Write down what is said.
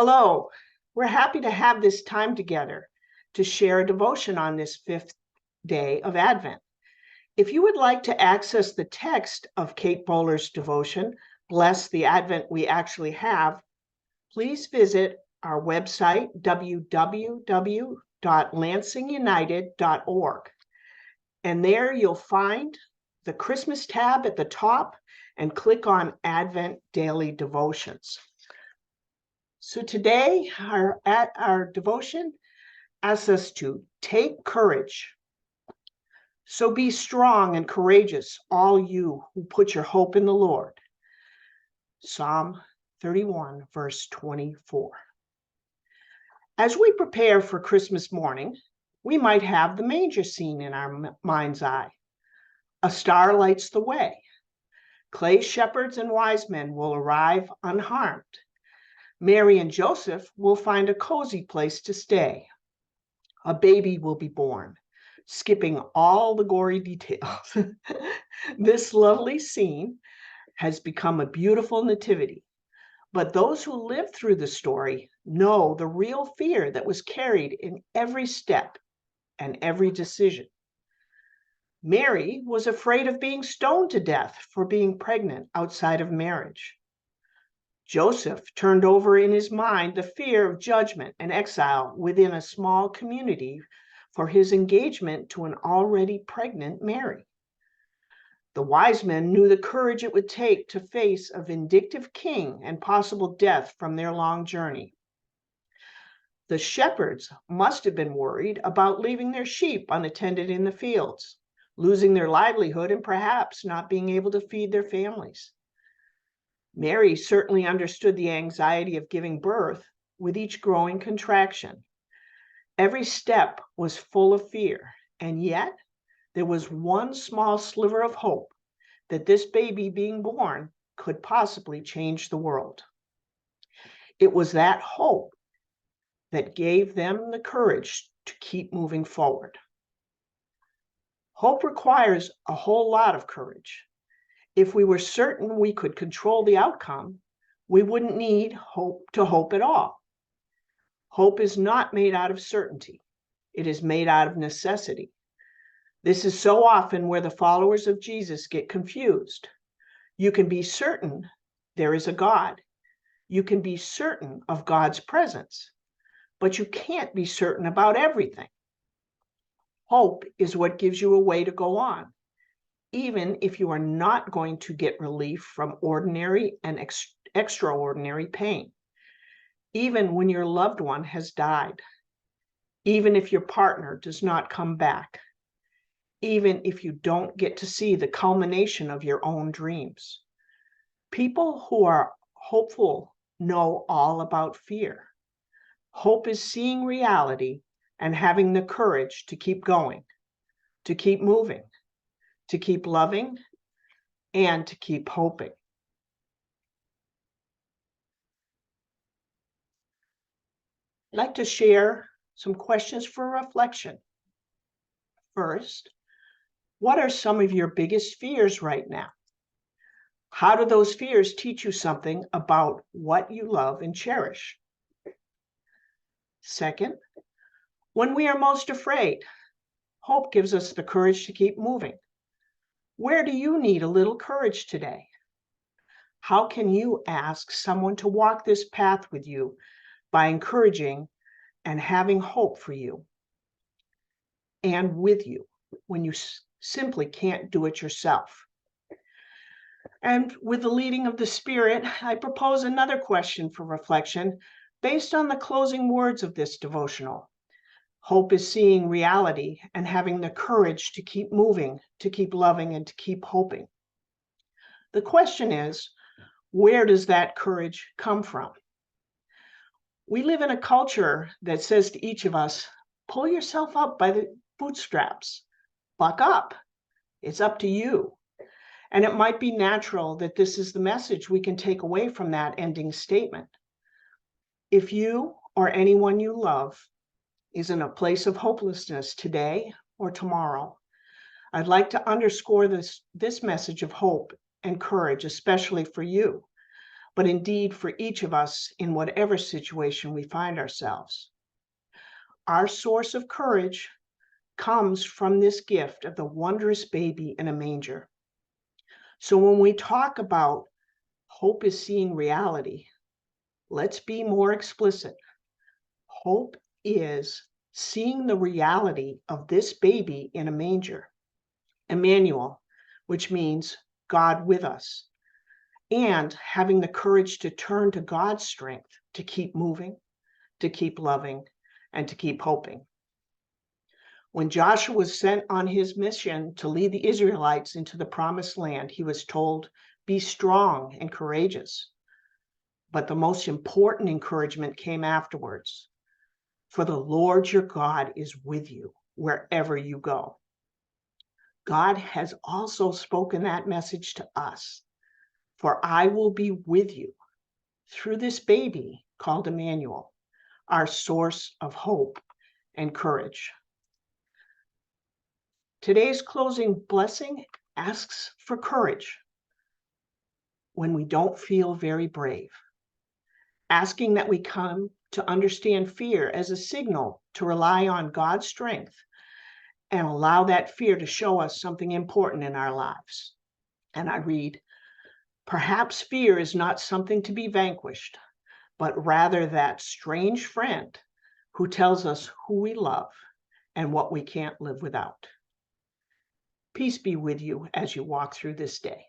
Hello, we're happy to have this time together to share a devotion on this fifth day of Advent. If you would like to access the text of Kate Bowler's devotion, Bless the Advent We Actually Have, please visit our website, www.lansingunited.org. And there you'll find the Christmas tab at the top and click on Advent Daily Devotions. So today, our devotion asks us to take courage. So be strong and courageous, all you who put your hope in the Lord. Psalm 31, verse 24. As we prepare for Christmas morning, we might have the manger scene in our mind's eye. A star lights the way. Clay shepherds and wise men will arrive unharmed. Mary and Joseph will find a cozy place to stay. A baby will be born, skipping all the gory details. This lovely scene has become a beautiful nativity, but those who lived through the story know the real fear that was carried in every step and every decision. Mary was afraid of being stoned to death for being pregnant outside of marriage. Joseph turned over in his mind the fear of judgment and exile within a small community for his engagement to an already pregnant Mary. The wise men knew the courage it would take to face a vindictive king and possible death from their long journey. The shepherds must have been worried about leaving their sheep unattended in the fields, losing their livelihood, and perhaps not being able to feed their families. Mary certainly understood the anxiety of giving birth with each growing contraction. Every step was full of fear, and yet there was one small sliver of hope that this baby being born could possibly change the world. It was that hope that gave them the courage to keep moving forward. Hope requires a whole lot of courage. If we were certain we could control the outcome, we wouldn't need hope at all. Hope is not made out of certainty. It is made out of necessity. This is so often where the followers of Jesus get confused. You can be certain there is a God. You can be certain of God's presence, but you can't be certain about everything. Hope is what gives you a way to go on, even if you are not going to get relief from ordinary and extraordinary pain, even when your loved one has died, even if your partner does not come back, even if you don't get to see the culmination of your own dreams. People who are hopeful know all about fear. Hope is seeing reality and having the courage to keep going, to keep moving, to keep loving, and to keep hoping. I'd like to share some questions for reflection. First, what are some of your biggest fears right now? How do those fears teach you something about what you love and cherish? Second, when we are most afraid, hope gives us the courage to keep moving. Where do you need a little courage today? How can you ask someone to walk this path with you by encouraging and having hope for you and with you when you simply can't do it yourself? And with the leading of the Spirit, I propose another question for reflection based on the closing words of this devotional. Hope is seeing reality and having the courage to keep moving, to keep loving, and to keep hoping. The question is, where does that courage come from? We live in a culture that says to each of us, pull yourself up by the bootstraps, buck up. It's up to you. And it might be natural that this is the message we can take away from that ending statement. If you or anyone you love is in a place of hopelessness today or tomorrow, I'd like to underscore this message of hope and courage, especially for you, but indeed for each of us in whatever situation we find ourselves. Our source of courage comes from this gift of the wondrous baby in a manger. So when we talk about hope is seeing reality, let's be more explicit. Hope is seeing the reality of this baby in a manger, Emmanuel, which means God with us, and having the courage to turn to God's strength to keep moving, to keep loving, and to keep hoping. When Joshua was sent on his mission to lead the Israelites into the promised land, he was told, "Be strong and courageous." But the most important encouragement came afterwards. "For the Lord your God is with you wherever you go." God has also spoken that message to us. "For I will be with you," through this baby called Emmanuel, our source of hope and courage. Today's closing blessing asks for courage when we don't feel very brave, asking that we come to understand fear as a signal to rely on God's strength and allow that fear to show us something important in our lives. And I read, "Perhaps fear is not something to be vanquished, but rather that strange friend who tells us who we love and what we can't live without." Peace be with you as you walk through this day.